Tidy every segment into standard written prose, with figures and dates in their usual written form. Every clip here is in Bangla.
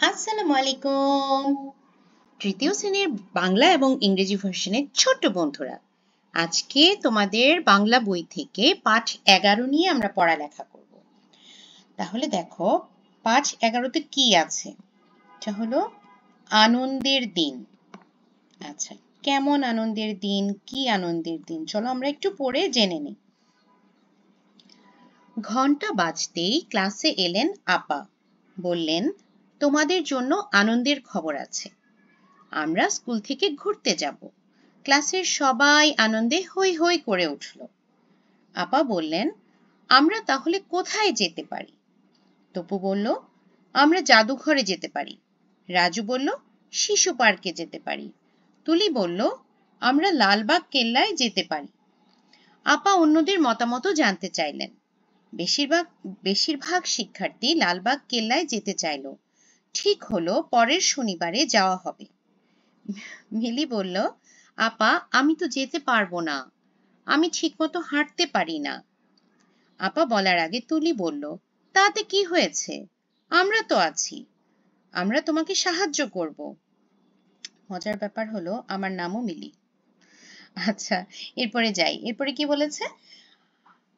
আসসালামু আলাইকুম। তৃতীয় শ্রেণীর বাংলা এবং ইংরেজি ভার্সনের ছোট্ট বন্ধুরা, আজকে তোমাদের বাংলা বই থেকে পাঠ 11 নিয়ে আমরা পড়ালেখা করব। তাহলে দেখো, পাঠ 11তে কি আছে? এটা হলো আনন্দের দিন। আচ্ছা, কেমন আনন্দের দিন, কি আনন্দের দিন, চলো আমরা একটু পড়ে জেনে নিই। ঘন্টা বাজতেই ক্লাসে এলেন আপা। বললেন, তোমাদের জন্য আনন্দের খবর আছে। আমরা স্কুল থেকে ঘুরতে যাব। ক্লাসের সবাই আনন্দে হৈ হৈ করে উঠল। আপা বললেন, আমরা তাহলে কোথায় যেতে পারি? তপু বলল, আমরা জাদুঘরে যেতে পারি। রাজু বলল, শিশু পার্কে যেতে পারি। তুলি বলল, আমরা লালবাগ কেল্লায় যেতে পারি। আপা অন্যদের মতামতও জানতে চাইলেন। বেশিরভাগ শিক্ষার্থী লালবাগ কেল্লায় যেতে চাইল। ঠিক হলো পরের শনিবারে যাওয়া হবে। মিলি বলল, আপা আমি তো যেতে পারবো না, আমি ঠিকমতো হাঁটতে পারি না। আপা বলার আগে তুলি বলল, তাতে কি হয়েছে, আমরা তো আছি, আমরা তোমাকে সাহায্য করব। মজার ব্যাপার হলো আমার নামও মিলি। আচ্ছা, এরপরে যাই। এরপরে কি বলেছে?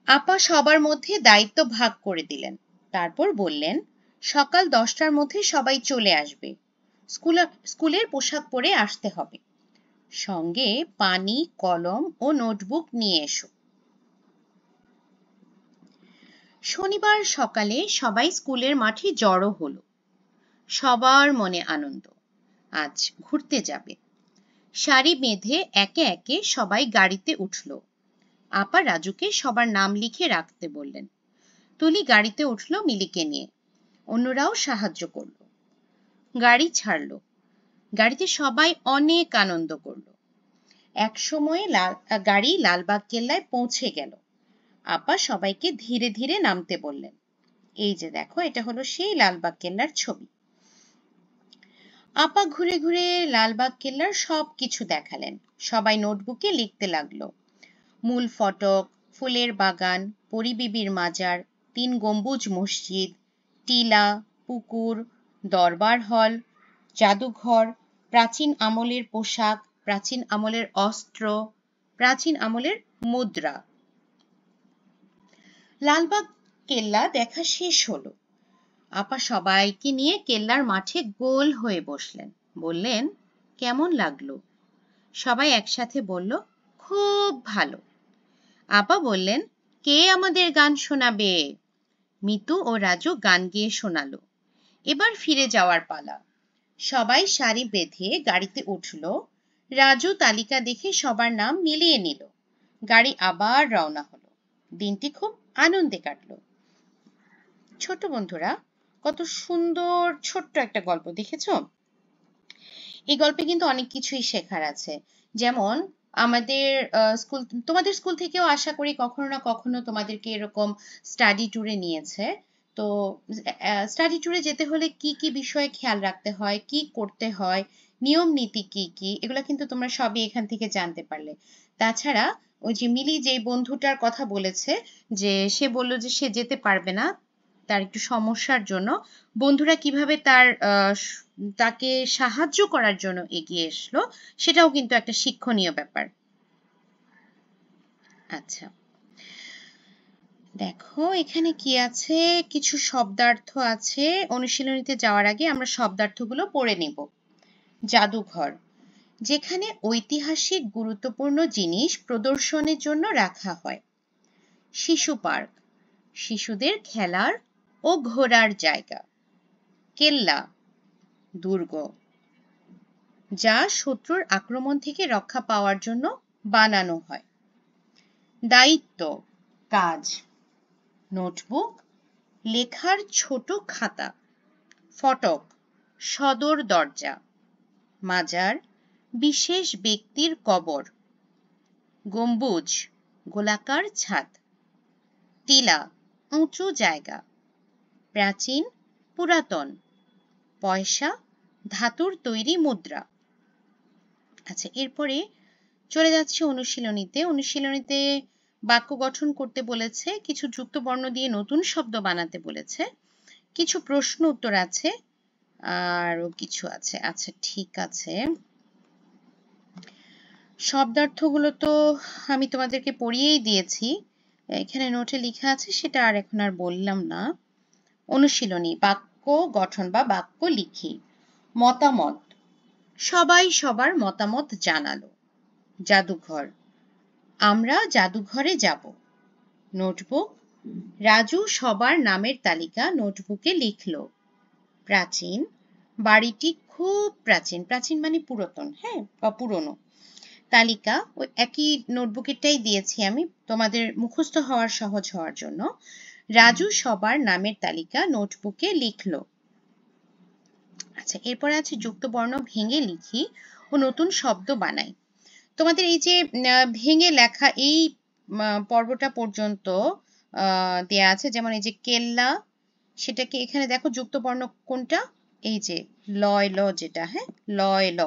আপা সবার মধ্যে দায়িত্ব ভাগ করে দিলেন। তারপর বললেন, সকাল 10টার মধ্যে সবাই চলে আসবে। স্কুলের পোশাক পরে আসতে হবে। সঙ্গে পানি, কলম ও নোটবুক নিয়ে এসো। শনিবার সকালে সবাই স্কুলের মাঠে জড়ো হলো। সবার মনে আনন্দ, আজ ঘুরতে যাবে। সারি বেঁধে একে একে সবাই গাড়িতে উঠল। আপা রাজুকে সবার নাম লিখে রাখতে বললেন। তুলি গাড়িতে উঠল মিলিকে নিয়ে। অন্যরাও সাহায্য করল। গাড়ি ছাড়লো। গাড়িতে সবাই অনেক আনন্দ করল। এক সময়ে গাড়ি লালবাগ কেল্লায় পৌঁছে গেল। আপা সবাইকে ধীরে ধীরে নামতে বললেন। এই যে দেখো, এটা হলো সেই লালবাগ কেল্লার ছবি। আপা ঘুরে ঘুরে লালবাগ কেল্লার সব কিছু দেখালেন। সবাই নোটবুকে লিখতে লাগলো। মূল ফটক, ফুলের বাগান, পরিবিবির মাজার, 3 গম্বুজ মসজিদ, টিলা, পুকুর, দরবার হল, জাদুঘর, প্রাচীন আমলের পোশাক, প্রাচীন আমলের অস্ত্র, প্রাচীন আমলের মুদ্রা। লালবাগ কেল্লা দেখা শেষ হলো। আপা সবাইকে নিয়ে কেল্লার মাঠে গোল হয়ে বসলেন। বললেন, কেমন লাগলো? সবাই একসাথে বলল, খুব ভালো। আপা বললেন, কে আমাদের গান শোনাবে? মিতু ও রাজু গান গেয়ে শোনালো। এবার ফিরে যাওয়ার পালা। সবাই সারি বেঁধে গাড়িতে উঠল। রাজু তালিকা দেখে সবার নাম মিলিয়ে নিল। গাড়ি আবার রওনা হলো। দিনটি খুব আনন্দে কাটলো। ছোট বন্ধুরা, কত সুন্দর ছোট্ট একটা গল্প, দেখেছো? এই গল্পে কিন্তু অনেক কিছুই শেখার আছে। যেমন আমাদের তোমাদের স্কুল থেকেও আশা করি কখনো না কখনো তোমাদেরকে এরকম স্টাডি ট্যুরে নিয়েছে। তো স্টাডি ট্যুরে যেতে হলে কি কি বিষয়ে খেয়াল রাখতে হয়, কি করতে হয়, নিয়ম নীতি কি কি, এগুলো কিন্তু তোমরা সবই এখান থেকে জানতে পারলে। তাছাড়া ওই যে মিলি যে বন্ধুটার কথা বলেছে, যে সে বললো যে সে যেতে পারবে না, তার একটু সমস্যার জন্য বন্ধুরা কিভাবে তাকে সাহায্য করার জন্য এগিয়ে এসলো, সেটাও কিন্তু একটা শিক্ষণীয় ব্যাপার। আচ্ছা, দেখো এখানে কি আছে, কিছু শব্দার্থ আছে। অনুশীলনীতে যাওয়ার আগে আমরা শব্দার্থগুলো পড়ে নেব। জাদুঘর, যেখানে ঐতিহাসিক গুরুত্বপূর্ণ জিনিস প্রদর্শনের জন্য রাখা হয়। শিশু পার্ক, শিশুদের খেলার ও ঘোরার জায়গা। কেল্লা, দুর্গ, যা শত্রুর আক্রমণ থেকে রক্ষা পাওয়ার জন্য বানানো হয়। দায়িত্ব, কাজ। নোটবুক, লেখার ছোট খাতা। ফটক, সদর দরজা। মাজার, বিশেষ ব্যক্তির কবর। গম্বুজ, গোলাকার ছাদ। টিলা, উঁচু জায়গা। প্রাচীন, পুরাতন। পয়সা, ধাতুর তৈরি মুদ্রা। আচ্ছা, এরপরে চলে যাচ্ছে অনুশীলনীতে। অনুশীলনীতে বাক্য গঠন করতে বলেছে, কিছু যুক্ত বর্ণ দিয়ে নতুন শব্দ বানাতে বলেছে, কিছু প্রশ্ন উত্তর আছে, আরো কিছু আছে। আচ্ছা ঠিক আছে, শব্দার্থগুলো তো আমি তোমাদেরকে পড়িয়েই দিয়েছি, এখানে নোটে লেখা আছে সেটা আর এখন আর বললাম না। অনুশীলনী, বাক্য গঠন বা বাক্য লিখি। মতামত, সবাই সবার মতামত জানালো। জাদুঘর, আমরা জাদুঘরে যাব। নোটবুক, রাজু সবার নামের তালিকা নোটবুকে লিখলো। প্রাচীন, বাড়িটি খুব প্রাচীন, প্রাচীন মানে পুরাতন, হ্যাঁ, বা পুরনো। তালিকা, ওই একই নোটবুকেরটাই দিয়েছি আমি তোমাদের মুখস্থ হওয়ার সহজ হওয়ার জন্য। রাজু সবার নামের তালিকা নোটবুকে লিখলো। আচ্ছা এরপরে আছে যুক্ত বর্ণ ভেঙে লিখি ও নতুন শব্দ বানাই। তোমাদের এই যে ভেঙে লেখা এই পর্বটা পর্যন্ত দেয়া আছে, যেমন এই যে কেল্লা, সেটাকে এখানে দেখো যুক্ত বর্ণ কোনটা, এই যে লয় ল যেটা, হ্যাঁ লয় ল,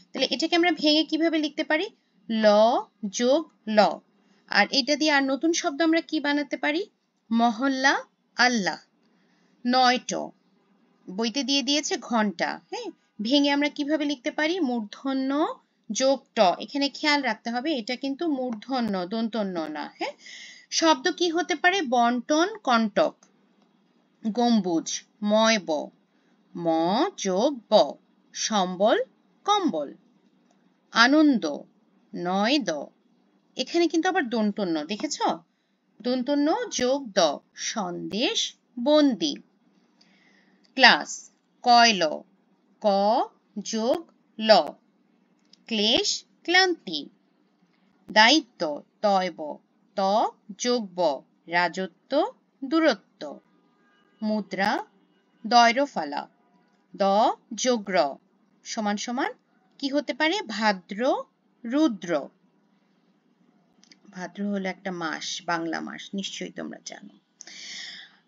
তাহলে এটাকে আমরা ভেঙে কিভাবে লিখতে পারি, ল যোগ ল। আর এটা দিয়ে আর নতুন শব্দ আমরা কি বানাতে পারি, মহল্লা আল্লাহ। নয়ট, বইতে দিয়ে দিয়েছে ঘন্টা, হ্যাঁ, ভেঙে আমরা কিভাবে লিখতে পারি, মূর্ধন্য যোগ ট, এখানে খেয়াল রাখতে হবে এটা কিন্তু মূর্ধন্য দন্তন্য না, হ্যাঁ। শব্দ কি হতে পারে, বন্টন কণ্টক। গম্বুজ, ময় ব, ম যোগ ব, সম্বল কম্বল। আনন্দ, নয় দ, এখানে কিন্তু আবার দন্তন্য দেখেছ, দন্তন্য যোগ দ, সন্দেশ বন্দি। ক্লাস, কয়ল, ক যোগ ল, ক্লেশ ক্লান্তি। দায়িত্ব, তয়ব, ত যোগ ব, রাজত্ব দূরত্ব। মুদ্রা, দয়রফালা, দ যোগ র সমান সমান কি হতে পারে, ভাদ্র রুদ্র। ভাদ্র হলো একটা মাস, বাংলা মাস, নিশ্চয়ই তোমরা জানো।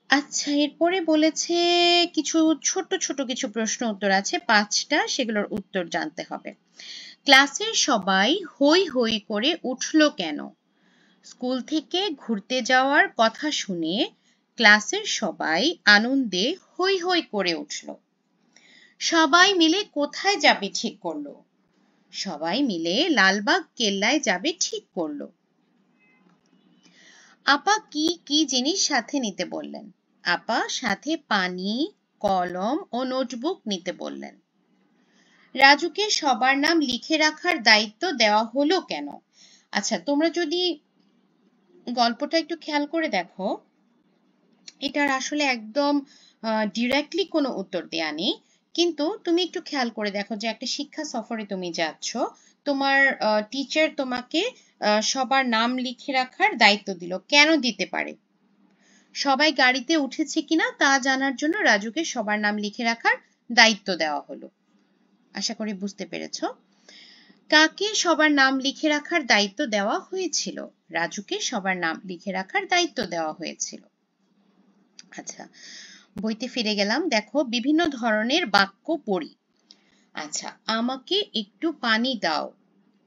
আচ্ছা এরপরে বলেছে কিছু ছোট ছোট কিছু প্রশ্ন উত্তর আছে 5টা, সেগুলোর উত্তর জানতে হবে। ক্লাসের সবাই হই হই করে উঠলো কেন, স্কুল থেকে ঘুরতে যাওয়ার কথা শুনে ক্লাসের সবাই আনন্দে হই হই করে উঠলো। সবাই মিলে কোথায় যাবে ঠিক করলো, সবাই মিলে লালবাগ কেল্লায় যাবে ঠিক করলো। আপা কি কি জিনিস সাথে নিতে বললেন, আপা সাথে পানি, কলম ও নোটবুক নিতে বললেন। রাজুকে সবার নাম লিখে রাখার দায়িত্ব দেওয়া হলো কেন। আচ্ছা তোমরা যদি গল্পটা একটু খেয়াল করে দেখো, এটার আসলে একদম ডিরেক্টলি কোনো উত্তর দেয়া নেই, কিন্তু তুমি একটু খেয়াল করে দেখো যে একটা শিক্ষা সফরে তুমি যাচ্ছ, তোমার টিচার তোমাকে সবার নাম লিখে রাখার দায়িত্ব দিল, কেন দিতে পারে, সবাই গাড়িতে উঠেছে কিনা তা জানার জন্য রাজুকে সবার নাম লিখে রাখার দায়িত্ব দেওয়া হলো। আশা করি বুঝতে পেরেছো। কাকে সবার নাম লিখে রাখার দায়িত্ব দেওয়া হয়েছিল, রাজুকে সবার নাম লিখে রাখার দায়িত্ব দেওয়া হয়েছিল। আচ্ছা বইতে ফিরে গেলাম, দেখো বিভিন্ন ধরনের বাক্য পড়ি। আচ্ছা আমাকে একটু পানি দাও,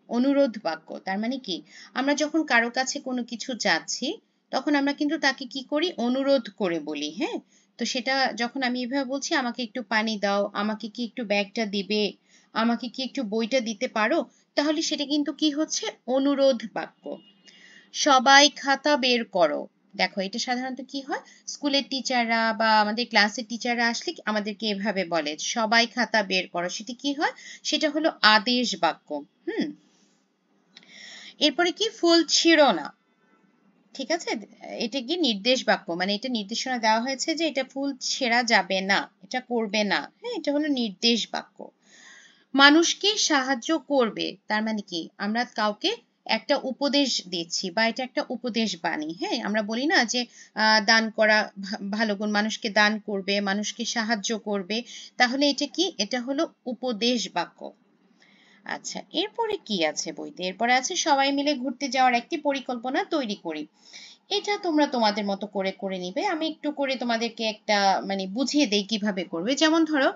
অনুরোধ বাক্য, তার মানে কি, আমরা যখন কারো কাছে কোনো কিছু চাচ্ছি তখন আমরা কিন্তু তাকে কি করি, অনুরোধ করে বলি, হ্যাঁ। তো সেটা যখন আমি এভাবে বলছি আমাকে একটু পানি দাও, আমাকে কি একটু ব্যাগটা দিবে, আমাকে কি একটু বইটা দিতে পারো, তাহলে সেটা কিন্তু কি হচ্ছে, অনুরোধ বাক্য। সবাই খাতা বের করো, দেখো এটা সাধারণত কি হয়, স্কুলের টিচাররা বা আমাদের ক্লাসের টিচাররা আসলে আমাদেরকে এভাবে বলে সবাই খাতা বের করো, সেটা কি হয়, সেটা হলো আদেশ বাক্য। এরপরে কি, ফুল ছিঁড়ো না, ঠিক আছে, এটা কি নির্দেশ বাক্য, মানে এটা নির্দেশনা দেওয়া হয়েছে যে এটা ফুল ছেঁড়া যাবে না, এটা করবে না, হ্যাঁ, এটা হলো নির্দেশ বাক্য। মানুষকে সাহায্য করবে, তার মানে কি, আমরা কাউকে একটা উপদেশ দিচ্ছি বা এটা একটা উপদেশ বাণী, হ্যাঁ, আমরা বলি না যে দান করা ভালো গুণ, মানুষকে দান করবে, মানুষকে সাহায্য করবে, তাহলে এটা কি, এটা হলো উপদেশ বাক্য। আচ্ছা এরপরে কি আছে বইতে, এরপরে আছে সবাই মিলে ঘুরতে যাওয়ার একটি পরিকল্পনা তৈরি করি। এটা তোমরা তোমাদের মতো করে করে নিবে, আমি একটু করে তোমাদেরকে একটা মানে বুঝিয়ে দেই কিভাবে করবে। যেমন ধরো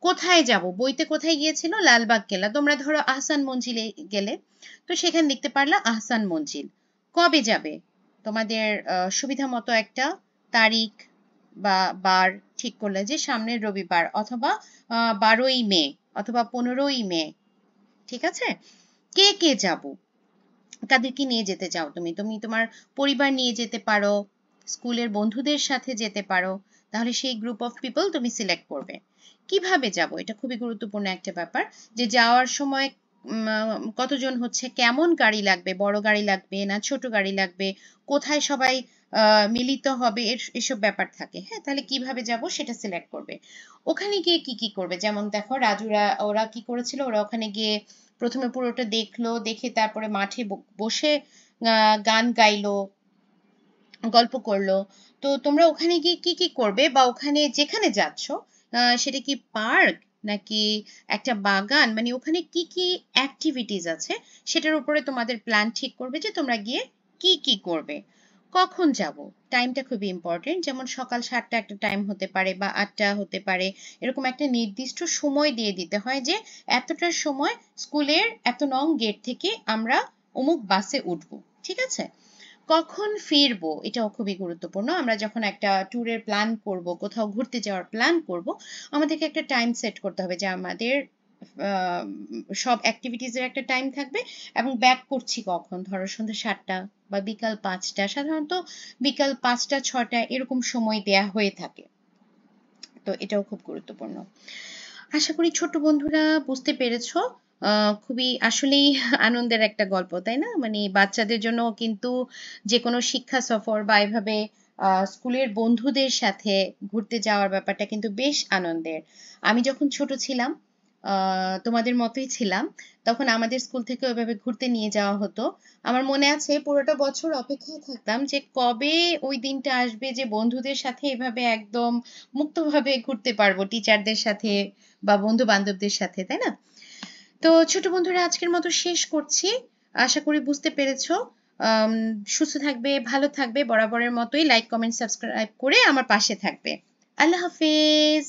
কোথায় যাব, বইতে কোথায় গিয়েছিল, লালবাগ কেল্লা, তোমরা ধরো আহসান মঞ্জিলে গেলে, তো সেখানে লিখতে পারলা আহসান মঞ্জিল। কবে যাবে, তোমাদের সুবিধা মতো একটা তারিখ বা বার ঠিক করলে যে সামনের রবিবার অথবা 12ই মে অথবা 15ই মে, ঠিক আছে? কে কে যাব, কাদেরকে নিয়ে যেতে চাও তুমি? তুমি তোমার পরিবার নিয়ে যেতে পারো, স্কুলের বন্ধুদের সাথে যেতে পারো। তাহলে সেই গ্রুপ অফ পিপল তুমি সিলেক্ট করবে। কিভাবে যাব, এটা খুবই গুরুত্বপূর্ণ একটা ব্যাপার, যে যাওয়ার সময় কতজন হচ্ছে, কেমন গাড়ি লাগবে, বড় গাড়ি লাগবে না ছোট গাড়ি লাগবে, কোথায় সবাই মিলিত হবে, এসব ব্যাপার থাকে। হ্যাঁ, তাহলে কিভাবে যাব সেটা সিলেক্ট করবে। ওখানে গিয়ে কি কি করবে, যেমন দেখো রাজুরা ওরা কি করেছিল, ওরা ওখানে গিয়ে প্রথমে পুরোটা দেখলো, দেখে তারপরে মাঠে বসে গান গাইলো, গল্প করলো। তো তোমরা ওখানে গিয়ে কি কি করবে, বা ওখানে যেখানে যাচ্ছ সেটা কি পার্ক নাকি একটা বাগান, মানে ওখানে কি কি অ্যাক্টিভিটিস আছে সেটার উপরে তোমাদের প্ল্যান ঠিক করবে যে তোমরা গিয়ে কি কি করবে। কখন যাব, টাইমটা খুবই ইম্পর্টেন্ট, যেমন সকাল 7টা একটা টাইম হতে পারে বা 8টা হতে পারে, এরকম একটা নির্দিষ্ট সময় দিয়ে দিতে হয় যে এতটার সময় স্কুলের এত নং গেট থেকে আমরা অমুক বাসে উঠবো, ঠিক আছে? কখন ফিরবো এটাও খুবই গুরুত্বপূর্ণ। আমরা যখন একটা ট্যুরের প্ল্যান করব, কোথাও ঘুরতে যাওয়ার প্ল্যান করব, আমাদেরকে একটা টাইম সেট করতে হবে যে আমাদের সব অ্যাক্টিভিটিসের একটা টাইম থাকবে, এবং ব্যাক করছি কখন, ধরো সন্ধ্যা 7টা বা বিকাল 5টা, সাধারণত বিকাল 5টা 6টা এরকম সময় দেয়া হয়ে থাকে। তো এটাও খুব গুরুত্বপূর্ণ। আশা করি ছোট বন্ধুরা বুঝতে পেরেছো। খুবই আসলেই আনন্দের একটা গল্প, তাই না? মানে বাচ্চাদের জন্য কিন্তু যে কোনো শিক্ষা সফর বা এভাবে স্কুলের বন্ধুদের সাথে ঘুরতে যাওয়ার ব্যাপারটা কিন্তু বেশ আনন্দের। আমি যখন ছোট ছিলাম, তোমাদের মতোই ছিলাম, তখন আমাদের স্কুল থেকে ওইভাবে ঘুরতে নিয়ে যাওয়া হতো। আমার মনে আছে পুরোটা বছর অপেক্ষায় থাকতাম যে কবে ওই দিনটা আসবে যে বন্ধুদের সাথে এভাবে একদম মুক্তভাবে ঘুরতে পারবো, টিচারদের সাথে বা বন্ধু বান্ধবদের সাথে, তাই না? তো ছোট বন্ধুরা আজকের মতো শেষ করছি। আশা করি বুঝতে পেরেছো। সুস্থ থাকবে, ভালো থাকবে, বরাবরের মতোই লাইক কমেন্ট সাবস্ক্রাইব করে আমার পাশে থাকবে। আল্লাহ হাফেজ।